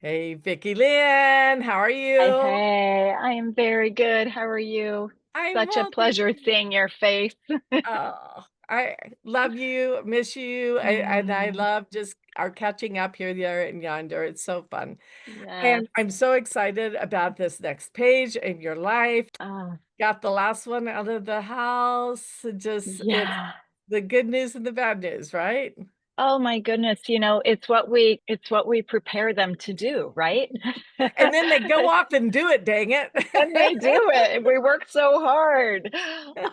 Hey, Vicky Lynn, how are Hey, you? hey, I am very good. How are you? I'm Such a well, thank pleasure you. seeing your face. Oh, I love you, miss you, and I Mm, love just our catching up here, there, and yonder. It's so fun. yes. And I'm so excited about this next page in your life. Oh, Got the last one out of the house. It's yeah. the good news and the bad news, right? Oh my goodness, it's what we prepare them to do, right? And then they go off and do it, dang it. And they do it. We work so hard.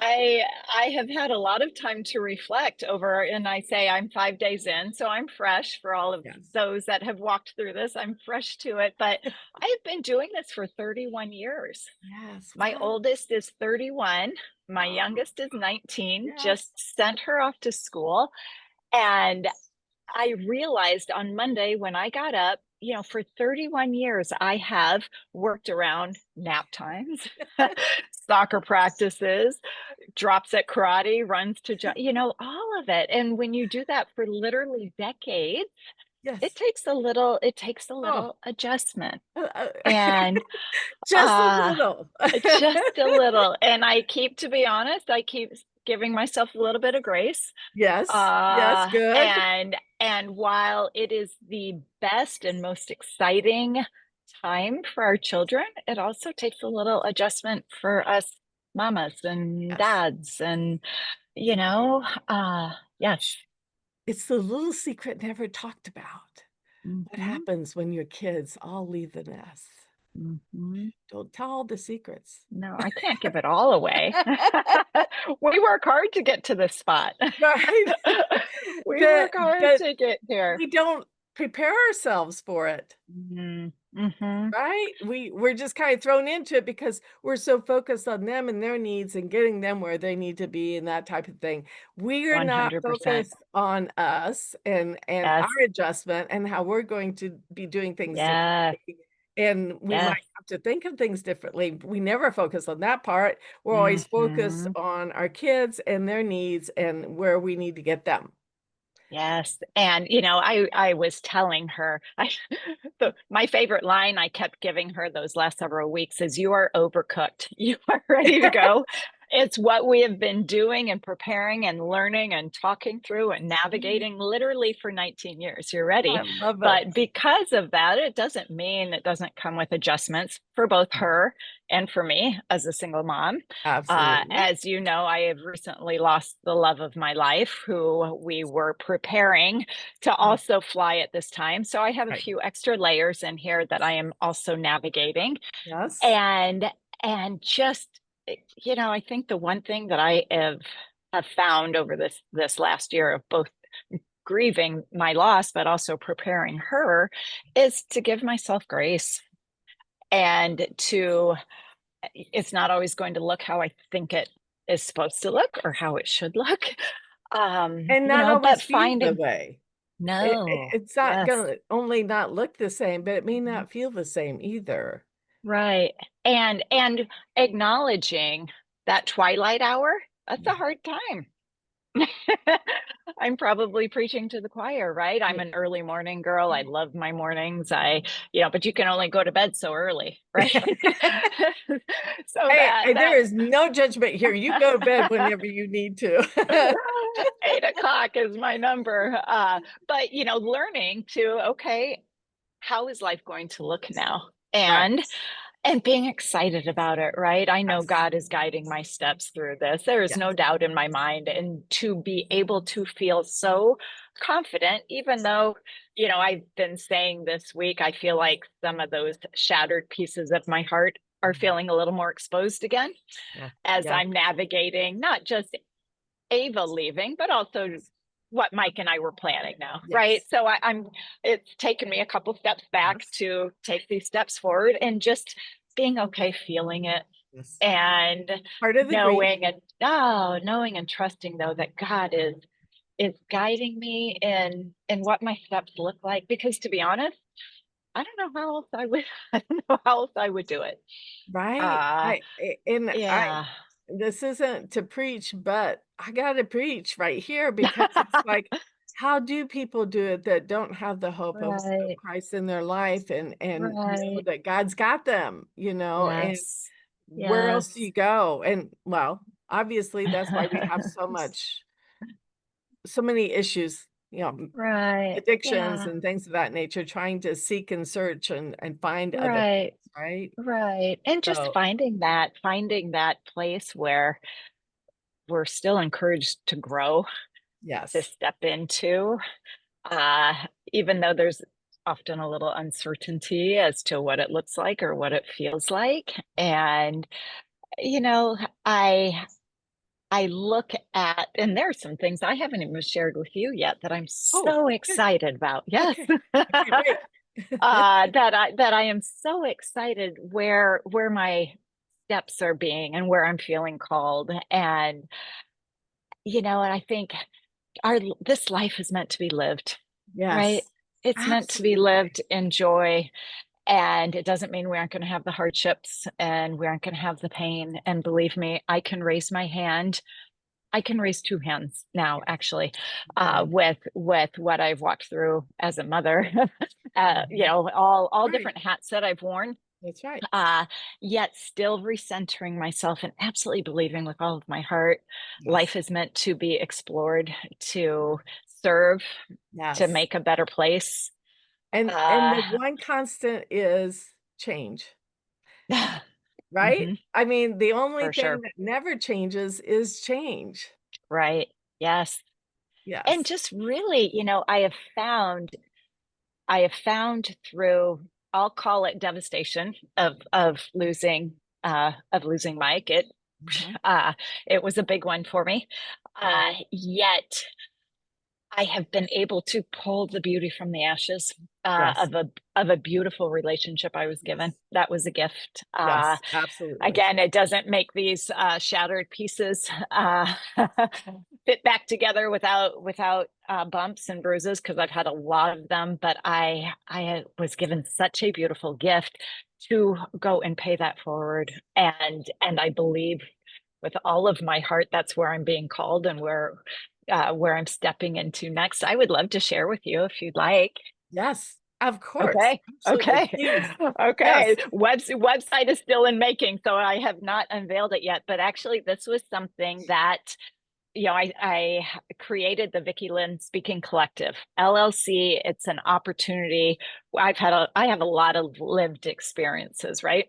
I I have had a lot of time to reflect over, and I say I'm 5 days in, so I'm fresh for all of Yes. those that have walked through this. I'm fresh to it, but I have been doing this for 31 years. Yes. My Wow. oldest is 31, my Oh, youngest is 19, yes. just sent her off to school, and I realized on Monday when I got up, for 31 years, I have worked around nap times, soccer practices, drops at karate, runs to, all of it. And when you do that for literally decades, Yes. it takes a Oh. little adjustment. Uh, uh, And just a uh, little. just a little. And to be honest, I keep giving myself a little bit of grace. Yes, yes, good. And while it is the best and most exciting time for our children, it also takes a little adjustment for us mamas and Yes. dads and you know, yes. It's the little secret never talked about. What Mhm, happens when your kids all leave the nest? mhm. Don't tell all the secrets. No, I can't give it all away. We work hard to get to this spot. Right? We But work hard but to get here. we don't prepare ourselves for it. Mhm, mhm, Right? We're just kind of thrown into it because we're so focused on them and their needs and getting them where they need to be and that type of thing. We're not 100%. focused on us and our Yes, adjustment and how we're going to be doing things yes, differently. And we might yes. have to think of things differently. We never focus on that part. We're always focused Mhm. on our kids and their needs and where we need to get them. Yes, and, I was telling her, my favorite line I kept giving her those last several weeks is, "You are overcooked. You are ready to go." It's what we have been doing and preparing and learning and talking through and Mm, navigating literally for 19 years. You're ready. I love it. But because of that, it doesn't mean it doesn't come with adjustments for both her and for me as a single mom. Absolutely. As you know, I have recently lost the love of my life, who we were preparing to Oh, also fly at this time. So I have a right. few extra layers in here that I am also navigating. Yes. And just I think the one thing that I have found over this last year of both grieving my loss but also preparing her is to give myself grace and to it's not always going to look how I think it is supposed to look or how it should look. And not always But feel the finding way. no, It's not yes, gonna only not look the same, but it may mhm, not feel the same either. right. And acknowledging that twilight hour, that's a Yeah, hard time. I'm probably preaching to the choir, right? I'm yeah. an early morning girl. I love my mornings. But you can only go to bed so early, right? So Hey, that there is no judgment here. You go to bed whenever you need to. 8 o'clock is my number. But learning to, okay, how is life going to look now? Right. And being excited about it, right? I know Yes. God is guiding my steps through this. There is no Yes. doubt in my mind. And to be able to feel so confident, even though, I've been saying this week, I feel like some of those shattered pieces of my heart are feeling a little more exposed again Yeah. as Yeah. I'm navigating not just Ava leaving, but also what Mike and I were planning now, right? Yes. So it's taken me a couple steps back Yes. to take these steps forward and just being okay, feeling it Yes. and Part of the grief. knowing and trusting though that God is guiding me in what my steps look like. Because to be honest, I don't know how else I would, I don't know how else I would do it. Right. Uh, And I yeah. this isn't to preach, but I gotta preach right here because it's like, how do people do it that don't have the hope of Right. Christ in their life and know Right. that God's got them, you know, and Yes. where else do Yes. you go? And, well, obviously, that's why we have so many issues, you know, Right. addictions Yeah. and things of that nature, trying to seek and search and find other Right. things, right? Right. And just So, finding that place where we're still encouraged to grow, to yes. step into, uh, even though there's often a little uncertainty as to what it looks like or what it feels like. And, you know, I I look at, and there are some things I haven't even shared with you yet that I'm Oh, so good. excited about. Yes. Okay. Okay, great. That I am so excited where my steps are being and where I'm feeling called. And, and I think this life is meant to be lived, right? Yes. It's meant to be Absolutely. lived in joy. And it doesn't mean we aren't going to have the hardships and we aren't going to have the pain. And believe me, I can raise my hand. I can raise two hands now, Yes. actually, Okay. with what I've walked through as a mother. Mhm. All Right. different hats that I've worn, That's right. uh, yet still recentering myself and absolutely believing with all of my heart, life Yes. is meant to be explored, to serve, to Yes. make a better place. And Uh, the one constant is change, right? mhm, I mean, the only for thing sure. that never changes is change. Right. Yes. And Yes. just really, I have found through, I'll call it devastation of losing Mike. Mhm. Uh it was a big one for me. Yet I have been able to pull the beauty from the ashes Yes. of a beautiful relationship I was given. Yes. That was a gift. Yes. Absolutely. Again, it doesn't make these shattered pieces fit back together without bumps and bruises, because I've had a lot of them. But I was given such a beautiful gift to go and pay that forward, and I believe with all of my heart that's where I'm being called and where I'm stepping into next. I would love to share with you if you'd like. Yes. Of course. Okay. Absolutely. Okay. Please. Okay. Yes. Website is still in making, so I have not unveiled it yet. But actually, this was something that, I created the Vicky Lynn Speaking Collective LLC. It's an opportunity. I have a lot of lived experiences, right?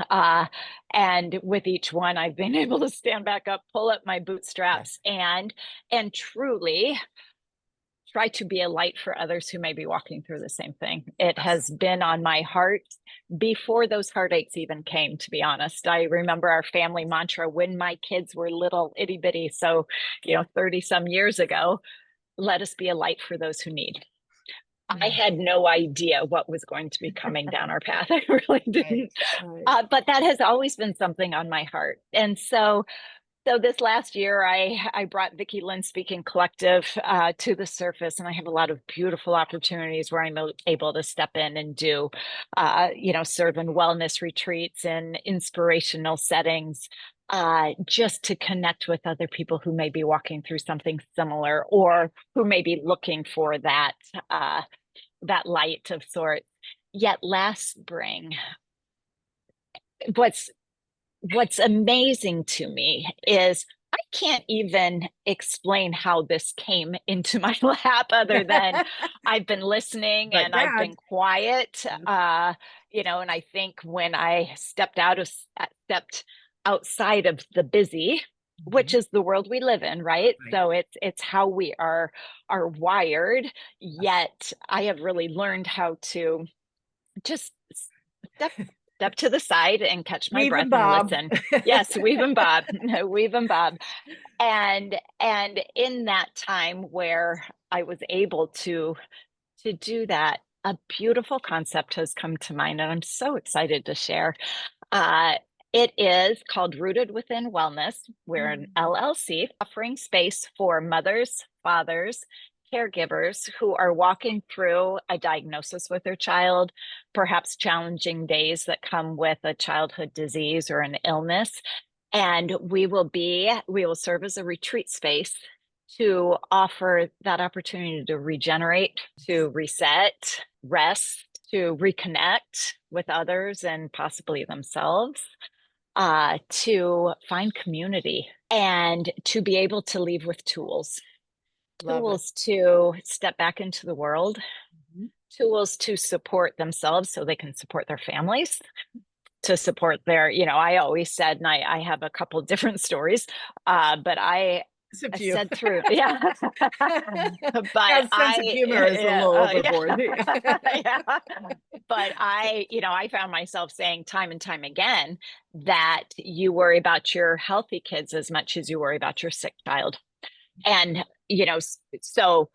Uh, and with each one, I've been able to stand back up, pull up my Yes. bootstraps, and truly try to be a light for others who may be walking through the same thing. It Yes. has been on my heart before those heartaches even came, to be honest. I remember our family mantra when my kids were little itty bitty. So, 30 some years ago, let us be a light for those who need. I Mm. had no idea what was going to be coming down our path. I really Right. didn't. Right. But that has always been something on my heart. And so this last year, I brought Vicky Lynn Speaking Collective to the surface, and I have a lot of beautiful opportunities where I'm able to step in and do, serve in wellness retreats and inspirational settings, just to connect with other people who may be walking through something similar or who may be looking for that light of sorts. Yet last spring, what's what's amazing to me is I can't even explain how this came into my lap other than I've been listening But and I've God. been quiet. Yes. And I think when I stepped outside of the busy, which Mhm. is the world we live in, right? Right. So it's how we are wired. Yes. Yet I have really learned how to just step step to the side and catch my Weave breath and and bob. listen. Yes, weave and bob, weave and bob. And in that time where I was able to do that, a beautiful concept has come to mind, and I'm so excited to share. Uh, it is called Rooted Within Wellness. We're an Mm. LLC offering space for mothers, fathers, caregivers who are walking through a diagnosis with their child, perhaps challenging days that come with a childhood disease or an illness. And we will serve as a retreat space to offer that opportunity to regenerate, to reset, rest, to reconnect with others and possibly themselves, to find community, and to be able to leave with tools. Love it. Tools to step back into the world, Mhm. tools to support themselves so they can support their families, to support their, I always said, and I have a couple different stories, but It's a I few. said through, yeah. But That sense of humor is a yeah, little yeah, overboard. yeah. But I found myself saying time and time again that you worry about your healthy kids as much as you worry about your sick child. And, so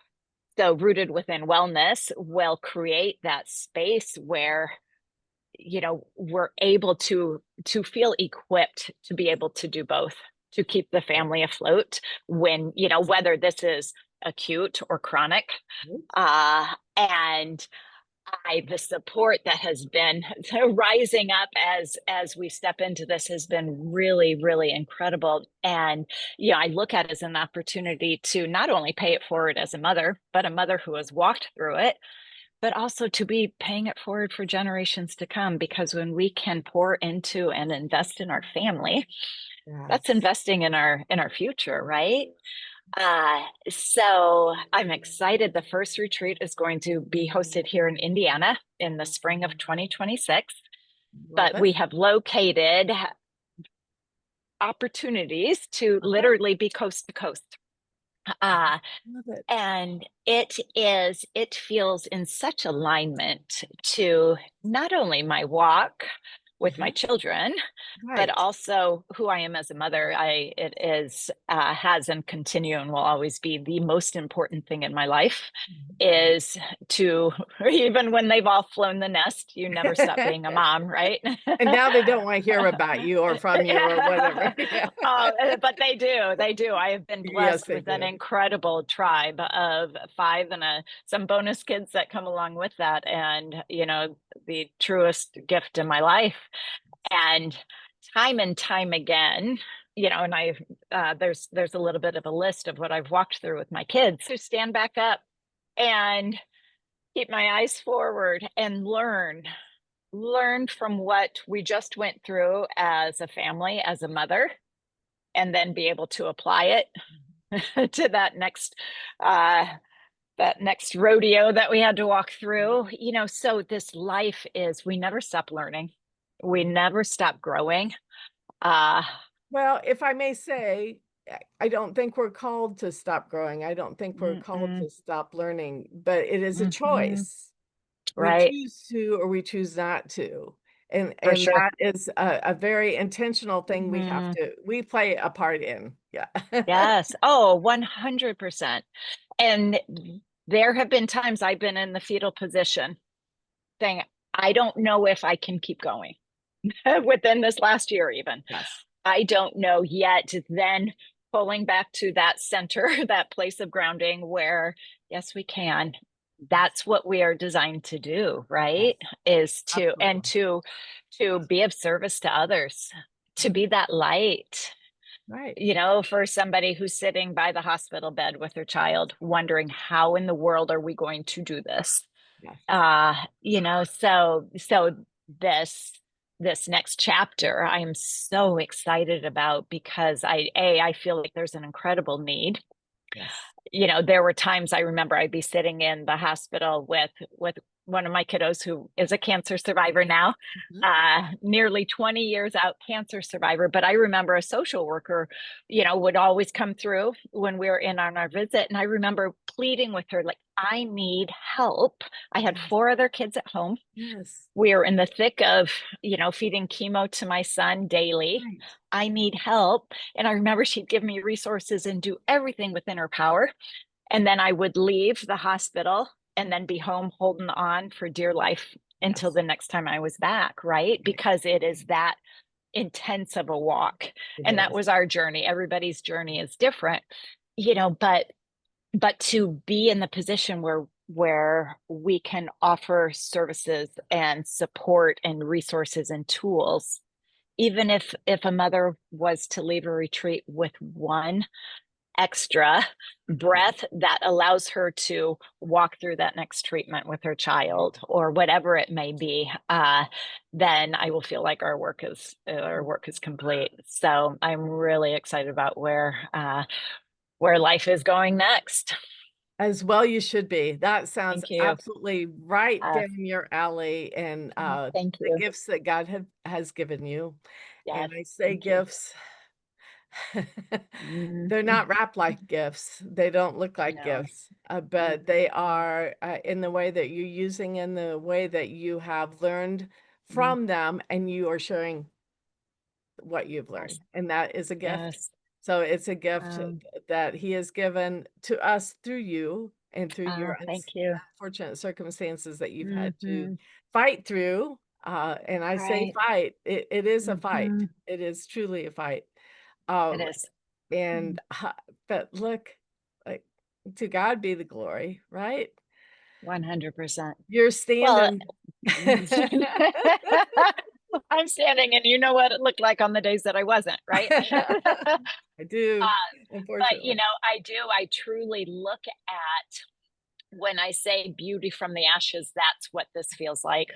rooted within wellness will create that space where we're able to feel equipped to be able to do both, to keep the family afloat when whether this is acute or chronic. And the support that has been rising up as we step into this has been really, really incredible. And I look at it as an opportunity to not only pay it forward as a mother, but a mother who has walked through it, but also to be paying it forward for generations to come. Because when we can pour into and invest in our family, that's Yes. investing in our future, right? So I'm excited. The first retreat is going to be hosted here in Indiana in the spring of 2026. Love But it. we have located opportunities to Uh-huh. literally be coast to coast. Uh, Love it. and it feels in such alignment to not only my walk with my Uh-huh. children, but Right. also who I am as a mother. It is has and continue and will always be the most important thing in my life, Mhm. is to even when they've all flown the nest, you never stop being a mom, right? And now they don't wanna hear about you or from you or whatever. Yeah. But they do. I have been Yes, blessed they with an do. incredible tribe of five and some bonus kids that come along with that, and the truest gift in my life. And time again, and there's a little bit of a list of what I've walked through with my kids, to stand back up and keep my eyes forward and learn from what we just went through as a family, as a mother, and then be able to apply it to uh that next rodeo that we had to walk through. So this life is, we never stop learning, we never stop growing. uh Well, if I may say, I don't think we're called to stop growing. I don't think we're called mm-mm, to stop learning, but it is a mm-hmm, choice. We right, choose to or we choose not to. for And sure. that is a very intentional thing Mhm. we play a part in. Yeah. Yes. Oh, 100%. And there have been times I've been in the fetal position saying, I don't know if I can keep going within this last year, even. Yes. I don't know yet. Then pulling back to that center, that place of grounding where, yes, we can. That's what we are designed to do, Yes. right? Is to, and Absolutely. to be of service to others, to Mhm. be that light, Right. for somebody who's sitting by the hospital bed with their child, wondering how in the world are we going to do this? Yes. So this next chapter I am so excited about, because I feel like there's an incredible need. Yes. There were times I remember I'd be sitting in the hospital with one of my kiddos who is a cancer survivor now, Mhm. nearly 20 years out, cancer survivor. But I remember a social worker, would always come through when we were in on our visit. And I remember pleading with her, like, I need help. I had Yes. 4 other kids at home. Yes. We are in the thick of, feeding chemo to my son daily. Right. I need help. And I remember she'd give me resources and do everything within her power. And then I would leave the hospital and then be home holding on for dear life until Yes. the next time I was back, right? Right. Because it is that intense of a walk. It And that is. was our journey. Everybody's journey is different, but to be in the position where we can offer services and support and resources and tools, even if a mother was to leave a retreat with one extra breath that allows her to walk through that next treatment with her child or whatever it may be, then I will feel like our work is complete. So I'm really excited about where life is going next. As well you should be. That sounds Thank you. absolutely right Uh, down your alley, and, Thank the you. gifts that God has given you, Yes, and I say thank you. gifts, they're Mhm. not wrapped like gifts, they don't look like No. gifts, but they are, in the way that you're using, in the way that you have learned Mm-hmm. from them, and you are sharing what you've Yes, learned, and that is a gift. yes. So it's a gift Um, that he has given to us through you and through your Thank you. unfortunate circumstances that you've had to Hmm. fight through. And I say Right. fight, it is a fight. Hmm. It is truly a fight. It Um, is. and but look, like to God be the glory, right? 100%. You're Well, standing. I'm standing, and you know what it looked like on the days that I wasn't, right? I do, But unfortunately. I truly look at when I say beauty from the ashes, that's what this feels like.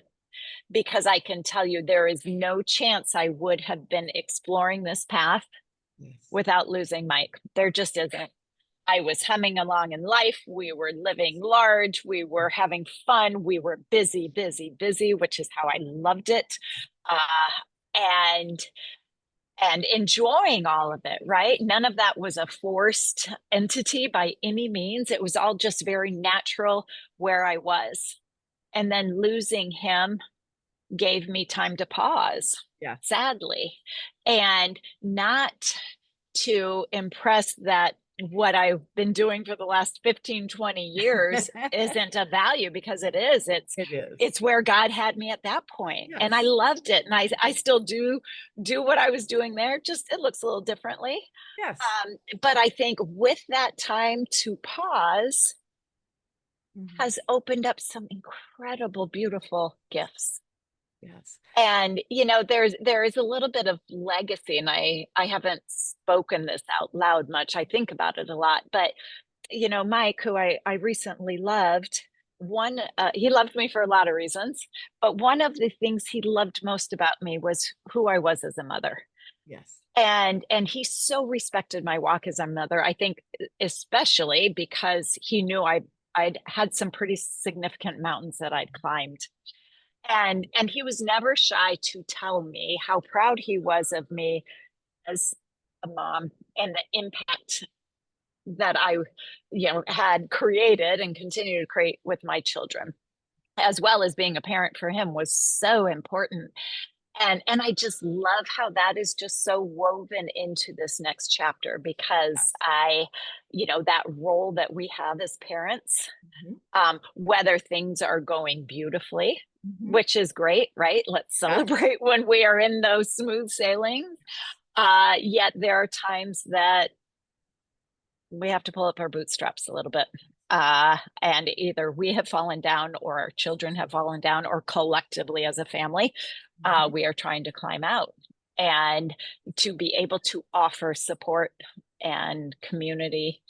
Because I can tell you there is no chance I would have been exploring this path Yes. without losing Mike. There just isn't. I was humming along in life. We were living large. We were having fun. We were busy, busy, busy, which is how I loved it. And and enjoying all of it, right? None of that was a forced entity by any means. It was all just very natural where I was. And then losing him gave me time to pause, Yeah. sadly, and not to impress that what I've been doing for the last 15, 20 years isn't of value, because it is. It's It is. it's where God had me at that point. And I Yes. loved it. And I still do what I was doing there. Just it looks a little differently. Yes. But I think with that time to pause Mhm. has opened up some incredible, beautiful gifts. Yes. And there is a little bit of legacy, and I haven't spoken this out loud much. I think about it a lot, but Mike, who I recently loved, he loved me for a lot of reasons, but one of the things he loved most about me was who I was as a mother. Yes. And he so respected my walk as a mother. I think especially because he knew I'd had some pretty significant mountains that I'd climbed, and he was never shy to tell me how proud he was of me as a mom and the impact that I had created and continue to create with my children, as well as being a parent for him was so important. And I just love how that is just so woven into this next chapter, because Yes. that role that we have as parents, Mhm. whether things are going beautifully, Mhm. which is great, right? Let's Yeah. celebrate when we are in those smooth sailings. Yet there are times that we have to pull up our bootstraps a little bit. And either we have fallen down, or our children have fallen down, or collectively as a family, Mhm. we are trying to climb out. And to be able to offer support and community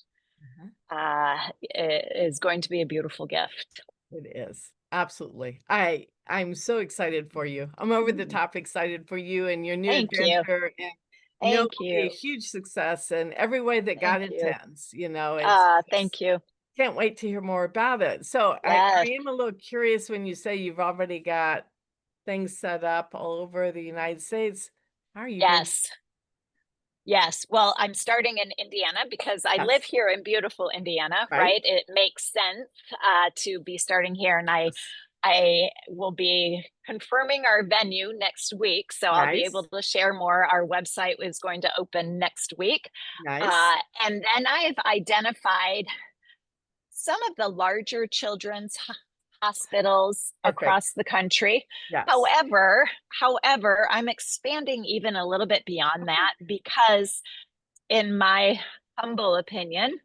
Uh-huh. is going to be a beautiful gift. It is. Absolutely. I'm so excited for you. I'm over the Mm. top excited for you and your new Thank you. adventure, and know Thank it'll be a you. huge success in every way that God Thank you. intends. It's just Thank you. can't wait to hear more about it. So I Yes. am a little curious when you say you've already got things set up all over the United States. How are you doing? Yes. Yes. Well, I'm starting in Indiana because I live Yes. here in beautiful Indiana, Right? right? It makes sense to be starting here, and I Yes. I will be confirming our venue next week, so I'll be able Nice. to share more. Our website is going to open next week, Nice. and then I've identified some of the larger children's hospitals Perfect. across the country. Yes. However, I'm expanding even a little bit beyond Okay. that, because in my humble opinion,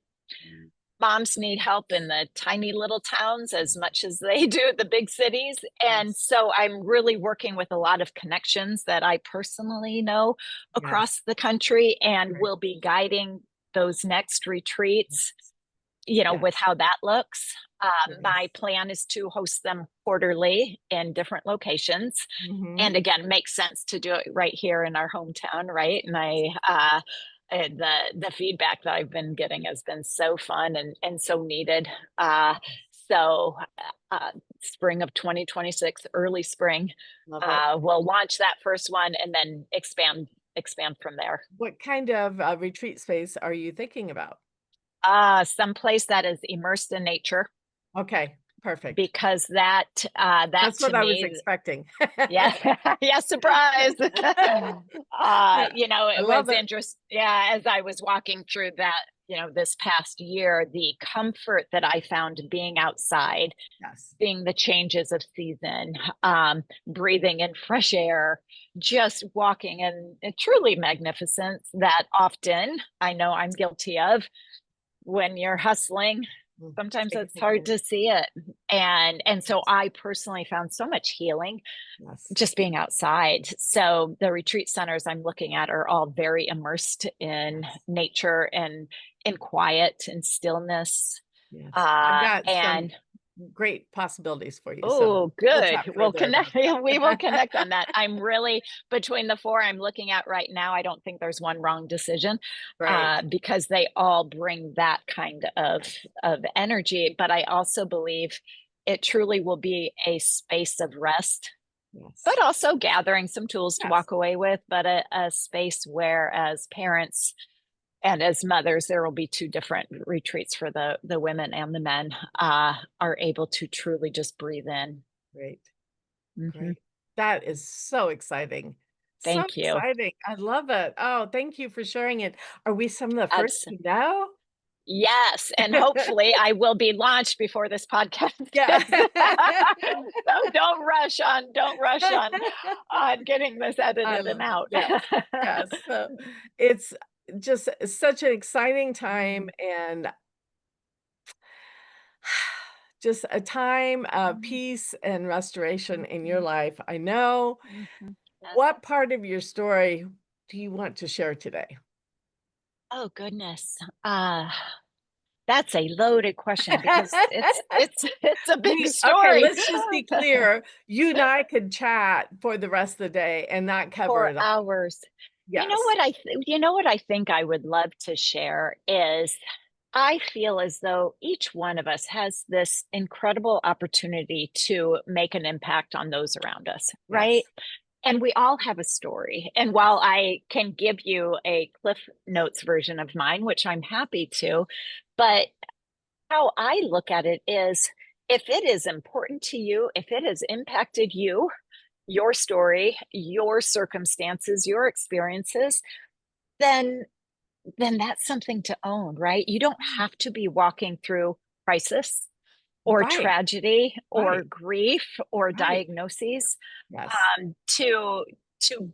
moms need help in the tiny little towns as much as they do the big cities. And Yes. so I'm really working with a lot of connections that I personally know Yes. across the country, and Right. will be guiding those next retreats, Yes. with how that looks. Yes. My plan is to host them quarterly in different locations. Mhm. And again, makes sense to do it right here in our hometown, right? And the feedback that I've been getting has been so fun and so needed. So spring of 2026, early spring, Love it. we'll launch that first one and then expand from there. What kind of, retreat space are you thinking about? Someplace that is immersed in nature, Okay, perfect. because that That's to what I was me, expecting. yeah, yeah, surprise. Yeah, I It love was it. interesting. Yeah, as I was walking through that, this past year, the comfort that I found being outside, Yes. seeing the changes of season, breathing in fresh air, just walking in truly magnificence that often I know I'm guilty of when you're hustling. Sometimes Take it it's for hard granted. to see it. And so Yes. I personally found so much healing Yes. just being outside. So the retreat centers I'm looking at are all very immersed in Yes. nature and in quiet and stillness. Yes. I've got some And great possibilities for you, so oh, we'll good. chat We'll further connect. about We will that. connect on that. I'm really between the four I'm looking at right now. I don't think there's one wrong decision, Right. because they all bring that kind of energy. But I also believe it truly will be a space of rest, Yes. but also gathering some tools to Yes. walk away with, but a space where, as parents and as mothers, there will be two different retreats for the women and the men, are able to truly just breathe in. Great. Hmm. Great. That is so exciting. So Thank you. exciting. I love it. Oh, thank you for sharing it. Are we some of the first Abs- to know? yes, and hopefully I will be launched before this podcast Yeah. is. So don't rush on getting this I edited and love it. out. Yes. Yes. So it's just such an exciting time Mhm. and just a time of peace and restoration in your Mhm. life. I know. Mhm. Yes. What part of your story do you want to share today? Oh goodness. That's a loaded question because it's a big We okay, story. let's just be clear. You and I could chat for the rest of the day and not cover For it all. hours. Yes. You know what I think I would love to share is I feel as though each one of us has this incredible opportunity to make an impact on those around us, right? Yes. And we all have a story. And while Yes. I can give you a Cliff Notes version of mine, which I'm happy to, but how I look at it is if it is important to you, if it has impacted you, your story, your circumstances, your experiences, then that's something to own, right? You don't have to be walking through crisis or Right. tragedy or Right. grief or Right. diagnoses, Yes. to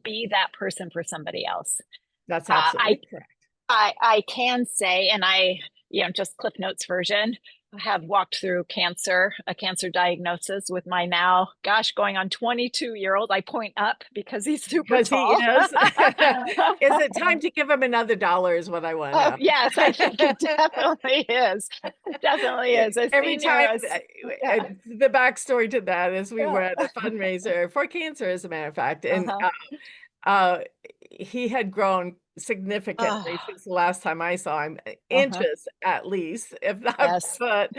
be that person for somebody else. That's Uh, I absolutely correct. I can say, and just Cliff Notes version, have walked through a cancer diagnosis with my now, gosh, going on 22-year-old. I point up because he's super Because he tall. is. Is it time to give him another dollar is what I wanna Oh, know. yes, I think it definitely is. It definitely Yeah, is. A every senior, time yeah, the backstory to that is we were yeah. at a fundraiser for cancer, as a matter of fact, and, Uh-huh. uh, he had grown significantly Oh, since the last time I saw him, uh-huh. inches at least, if not Yes. foot.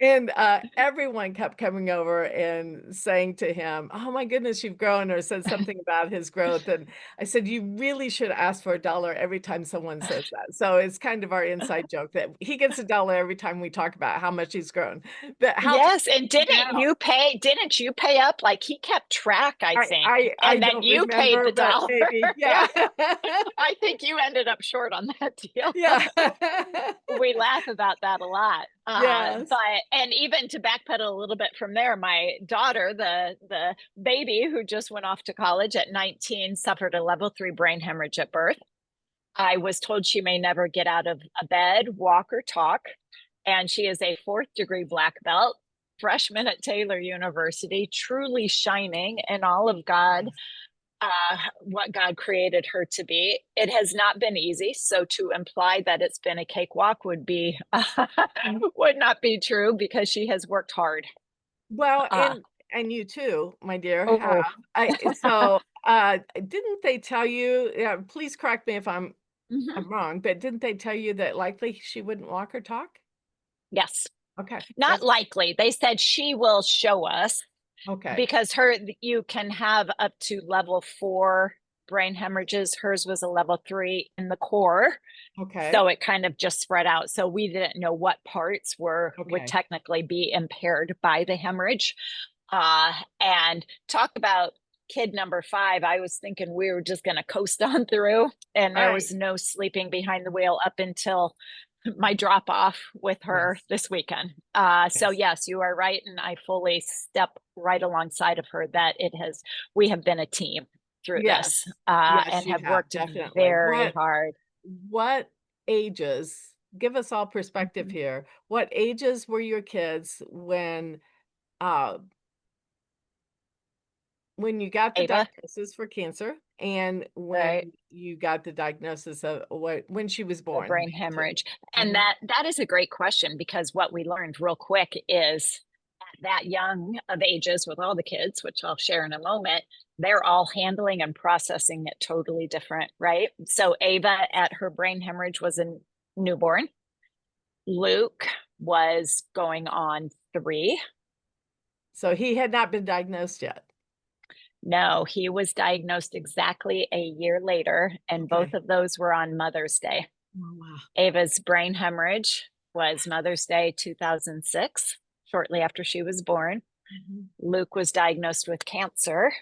And, everyone kept coming over and saying to him, "Oh my goodness, you've grown," or said something about his growth, and I said, "You really should ask for a dollar every time someone says that." So it's kind of our inside joke that he gets a dollar every time we talk about how much he's grown. But how tall Yes, and is he now? didn't you pay up? Like, he kept track, I I think, I I and then don't you paid remember, the but dollar. maybe, Yeah, yeah. I think you ended up short on that deal. Yeah. We laugh about that a lot. Yes. But and even to backpedal a little bit from there, my daughter, the baby who just went off to college at 19, suffered a level 3 brain hemorrhage at birth. I was told she may never get out of a bed, walk, or talk. And she is a fourth degree black belt, freshman at Taylor University, truly shining in all of God. what God created her to be. It has not been easy. So to imply that it's been a cakewalk would be would not be true because she has worked hard. Well, Uh, and you too, my dear, have. oh, Didn't they tell you, yeah, please correct me if mhm. I'm wrong, but didn't they tell you that likely she wouldn't walk or talk? Yes, Okay, not that's likely. They said she will show us okay, because you can have up to level 4 brain hemorrhages. Hers was a level 3 in the core. okay, So it kind of just spread out. So we didn't know what parts would okay. technically be impaired by the hemorrhage. And talk about kid number 5. I was thinking we were just going to coast on through, and there Right. was no sleeping behind the wheel up until my drop off with her Yes, this weekend. So yes, yes, you are right, and I fully step right alongside of her that we have been a team through yes, this, yes, and you have have, worked definitely. very hard. What ages give us all perspective Mhm. here. What ages were your kids uh, when you got the Ava, diagnosis for cancer and right? when you got the diagnosis of what when she was The born, brain the age hemorrhage. of And that is a great question because what we learned real quick is at that young of ages with all the kids, which I'll share in a moment, they're all handling and processing it totally different, right? So Ava at her brain hemorrhage was a newborn. Luke was going on 3. so he had not been diagnosed yet. No, he was diagnosed exactly a year later, and both Okay. of those were on Mother's Day. Oh, wow. Ava's brain hemorrhage was Mother's Day 2006, shortly after she was born. Mhm. Luke was diagnosed with cancer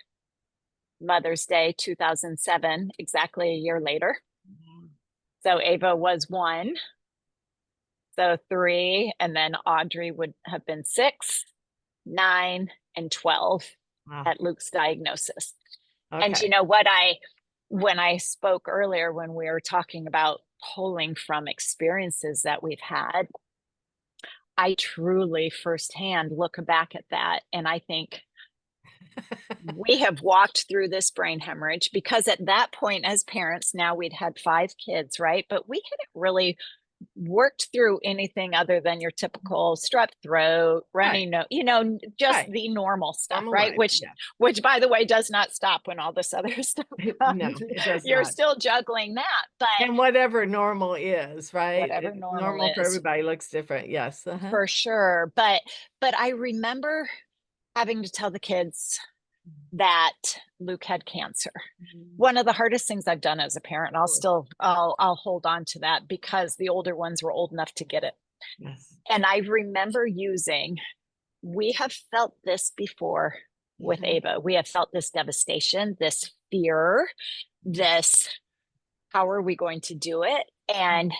Mother's Day 2007, exactly a year later. Wow. So Ava was 1, so 3, and then Audrey would have been 6, 9, and 12 Wow. at Luke's diagnosis. And you Okay. know when I spoke earlier, when we were talking about pulling from experiences that we've had, I truly firsthand look back at that and I think we have walked through this brain hemorrhage because at that point as parents, now we'd had 5 kids, right? But we hadn't really worked through anything other than your typical strep throat, Right, runny nose, just right. the normal stuff, Normal right? life, Which yeah. which by the way does not stop when all this other stuff No, comes. it does You're not. still juggling that, but And whatever normal is, right? whatever normal Normal for is everybody looks different. Yes, uh-huh. for sure. But I remember having to tell the kids that Luke had cancer. Mhm. One of the hardest things I've done as a parent, Of course. I'll hold on to that because the older ones were old enough to get it. Yes. And I remember we have felt this before with Mhm. Ava. We have felt this devastation, this fear, Yes. this how are we going to do it? And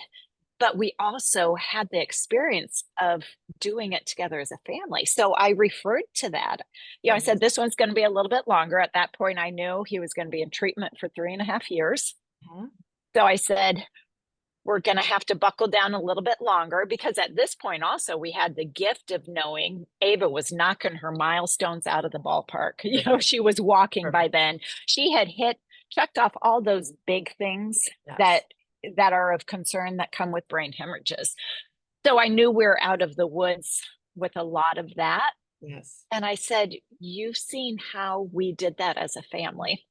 but we also had the experience of doing it together as a family. So I referred to that. I Yes. said, this one's going to be a little bit longer. At that point, I knew he was going to be in treatment for 3.5 years. Uh-huh. So I said, we're going to have to buckle down a little bit longer because at this point, also, we had the gift of knowing Ava was knocking her milestones out of the ballpark. Perfect, She was walking by perfect. then. She had checked off all those big things that Yes, are of concern that come with brain hemorrhages. So I knew we were out of the woods with a lot of that. yes. And I said, you've seen how we did that as a family,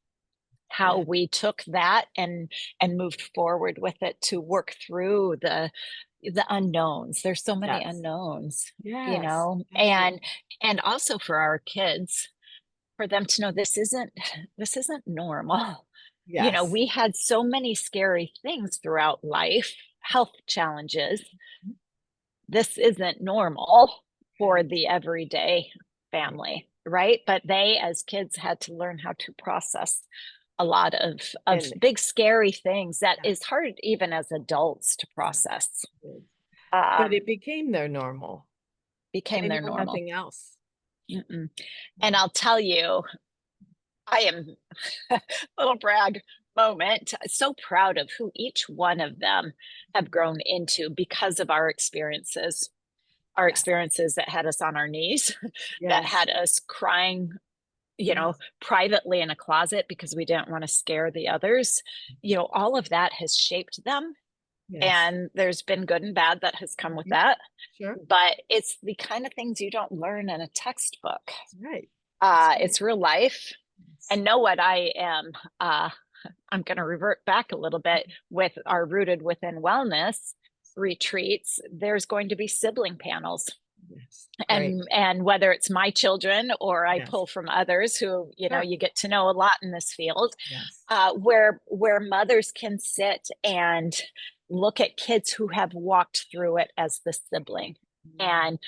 how Yeah, we took that and moved forward with it to work through the unknowns. There's so many yes. unknowns, Yes, and absolutely. also for our kids, for them to know this isn't normal. Yes. We had so many scary things throughout life, health challenges. This isn't normal for Right. the everyday Right. family, right? But they, as kids, had to learn how to process a lot of And big, scary things that yeah, is hard even as adults to yes, process. it is. But Um, it became their normal. Became They their know normal. nothing else. Mm-mm. And Yeah. I'll tell you, I am little brag moment. So proud of who each one of them have grown into because of our Yes. experiences that had us on our knees, that Yes. had us crying, you know, yes, privately in a closet because we didn't want to scare the others. All of that has shaped them. yes. And there's been good and bad that has come with Mhm. that. Sure. But it's the kind of things you don't learn in a textbook. That's right. That's right. It's real life. Yes. And know what I am, uh, I'm going to revert back a little bit with our Rooted Within Wellness retreats. There's going to be sibling panels, Yes. Great. and whether it's my children or I Yes. pull from others who Sure. you get to know a lot in this field, Yes. where mothers can sit and look at kids who have walked through it as the sibling, Mm. and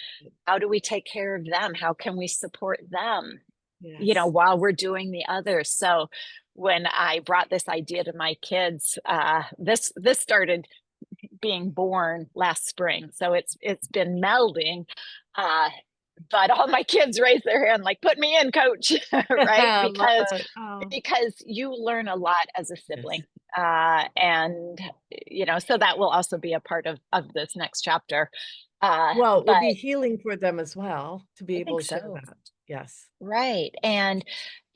how do we take care of them, how can we support them, Yes. while we're doing the others. So when I brought this idea to my kids, this started being born last spring. So it's been melding. Uh, but all my kids raise their hand like, put me in, coach, right? I love Because it. Oh, you learn a lot as a yes. sibling. And so that will also be a part of this next chapter. Well, it will But be healing for them as well to be I able think to share so. that. Yes. Right. And,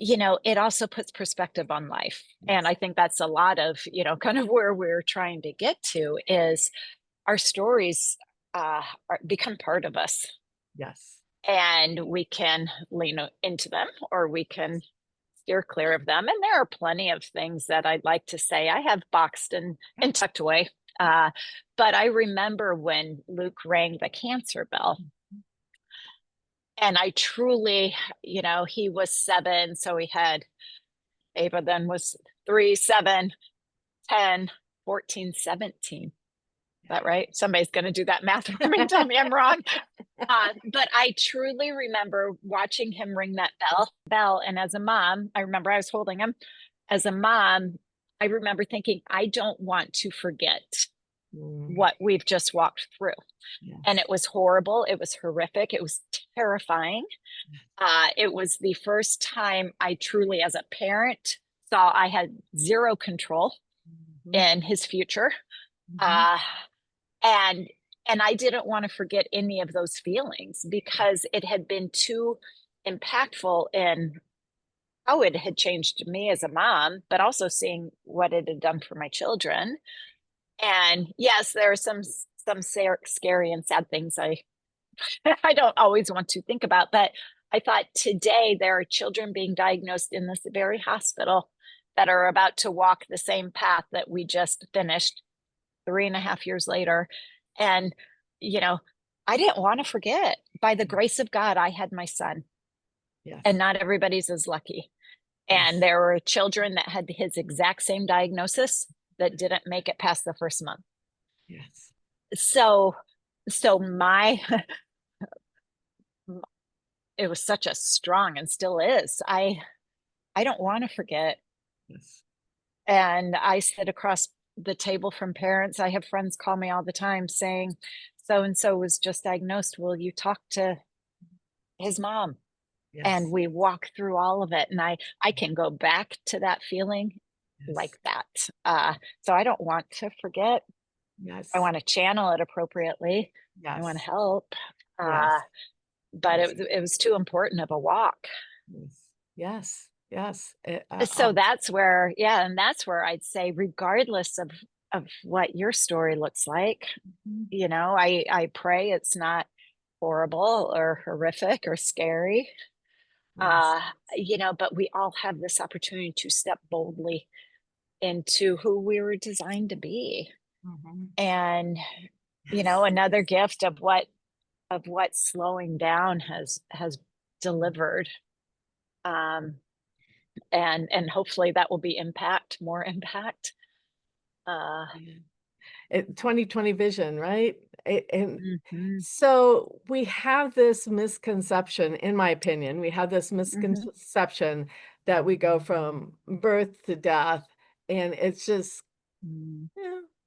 it also puts perspective on life. And Yes. I think that's a lot of, kind of where we're trying to get to is our stories become part of us, Yes. and we can lean into them or we can steer clear of them. And there are plenty of things that I'd like to say I have boxed Yeah. and tucked away. But I remember when Luke rang the cancer bell, and I truly, he was 7. So he had Ava then was 3, 7, 10, 14, 17. Is that right? Somebody's going to do that math for me and tell me I'm wrong. But I truly remember watching him ring that bell. And as a mom, I remember I was holding him. As a mom, I remember thinking, I don't want to forget Mm, what we've just walked through. And yes. it was horrible. It was horrific. It was terrifying. It was the first time I truly, as a parent, saw I had zero control Mhm, in his future. mhm. Uh, and and I didn't want to forget any of those feelings because it had been too impactful in how it had changed me as a mom, but also seeing what it had done for my children. And yes, there are some scary and sad things I don't always want to think about, but I thought today there are children being diagnosed in this very hospital that are about to walk the same path that we just finished 3.5 years later. And, you know, I didn't want to forget. By the Yes. grace of God, I had my son, and Yes. not everybody's as lucky. And Yes. there were children that had his exact same diagnosis that didn't make it past the first month. Yes. So, so my it was such a strong, and still is. I don't want to forget. Yes. And I sit across the table from parents. I have friends call me all the time saying, so and so was just diagnosed. Will you talk to his mom? And Yes. we walk through all of it. And I can go back to that feeling Yes. like that. So I don't want to forget. I Yes. want to channel it appropriately. I want to Yes. help. Uh, Yes. but Yes. it was too important of a walk. Yes. Yes. Yes. So that's where, yeah, and that's where I'd say, regardless of what your story looks like, Mhm. I pray it's not horrible or horrific or scary. Yes. Uh, but we all have this opportunity to step boldly into who we were designed to be. Mhm. And, Yes. another gift of what slowing down has Mm. delivered. Um, and hopefully that will be more impact. Uh, Yeah. 2020 vision, right? And mhm, so we have this misconception, in my opinion, we have this mhm, misconception that we go from birth to death, and it's just, mm,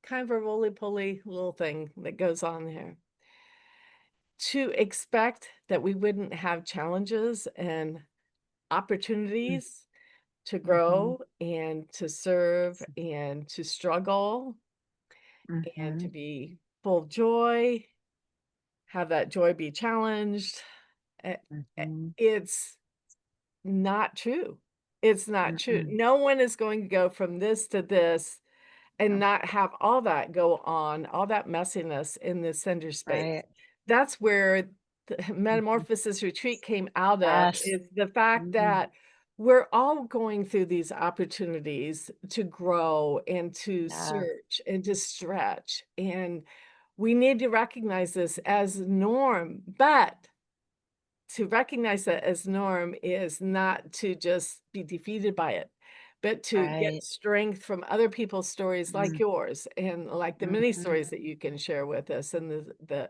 kind of a roly-poly little thing that goes on there. To expect that we wouldn't have challenges and mm, opportunities to mhm, grow and to serve and to struggle and to mhm, be full of joy, have that joy be challenged. Eh, eh, mhm, it's not true. It's not true. Mm-mm. No one is going to go from this to this and No. not have all that go on, all that messiness in the center space. Right. That's where the Mhm. Metamorphosis Retreat came out of, Yes. is the fact Mhm. that we're all going through these opportunities to grow and to Yeah. search and to stretch, and we need to recognize this as norm, but to recognize that as norm is not to just be defeated by it, but to get Right. strength from other people's stories like Mm. yours and like the many Mhm. stories that you can share with us and the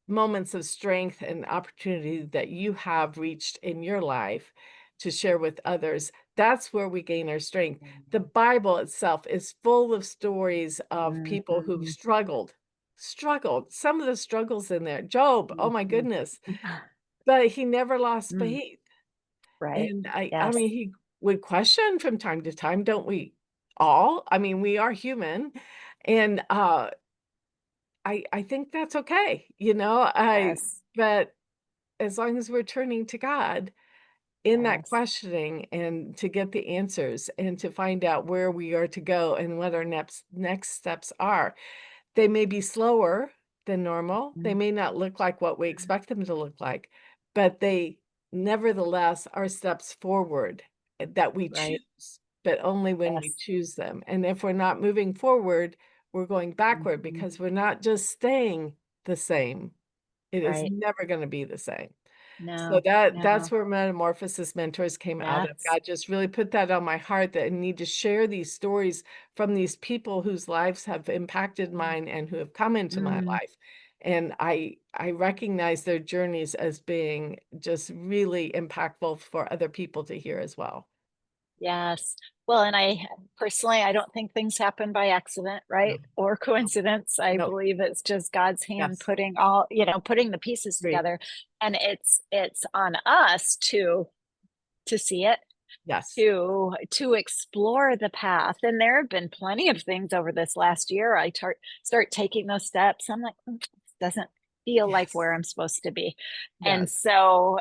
moments of strength and opportunity that you have reached in your life to share with others. That's where we gain our strength. The Bible itself is full of stories of people who've Mhm. struggled. Some of the struggles in there. Job, oh my Mhm. goodness, but he never lost Mm. faith. Right. And I Yes. mean, he would question from time to time, don't we all? I mean, we are human, and, I think that's okay, you know? I Yes. but as long as we're turning to God in that Yes. questioning and to get the answers and to find out where we are to go and what our next steps are. They may be slower than normal. They Mm. may not look like what we expect them to look like, but they nevertheless are steps forward that we Right. choose, but only when we Yes. choose them. And if we're not moving forward, we're going backward Mhm. because we're not just staying the same. It is Right. never gonna be the same. So No. that's No. where Metamorphosis Mentors came out of. Yes. God just really put that on my heart that I need to share these stories from these people whose lives have impacted Mm. mine and who have come into my Mm. life. And I recognize their journeys as being just really impactful for other people to hear as well. Yes. Well, and I personally, I don't think things happen by accident, No, right? Or no, coincidence. I no. believe it's just God's hand Yes, putting all, putting the pieces agree. together. And it's on us to see it, Yes, to explore the path. And there have been plenty of things over this last year. Start taking those steps. I'm like, "Mm, this doesn't feel like yes, where I'm supposed to be." And yes, so,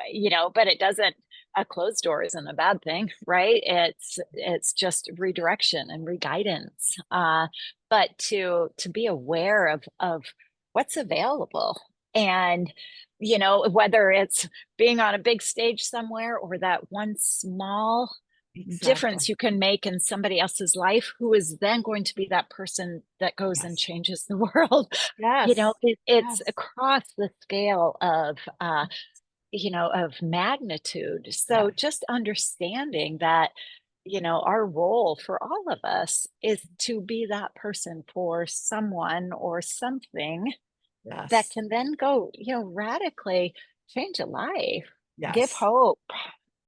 but it doesn't, a closed door isn't a bad thing, right? It's just redirection and reguidance. But to be aware of what's available, and whether it's being on a big stage somewhere or that one small exactly. difference you can make in somebody else's life, who is then going to be that person that goes and Yes, changes the world. yes, It's yes, across the scale of magnitude. So yes, just understanding that, our role for all of us is to be that person for someone or something that yes, can then go, radically change a life, give yes. hope.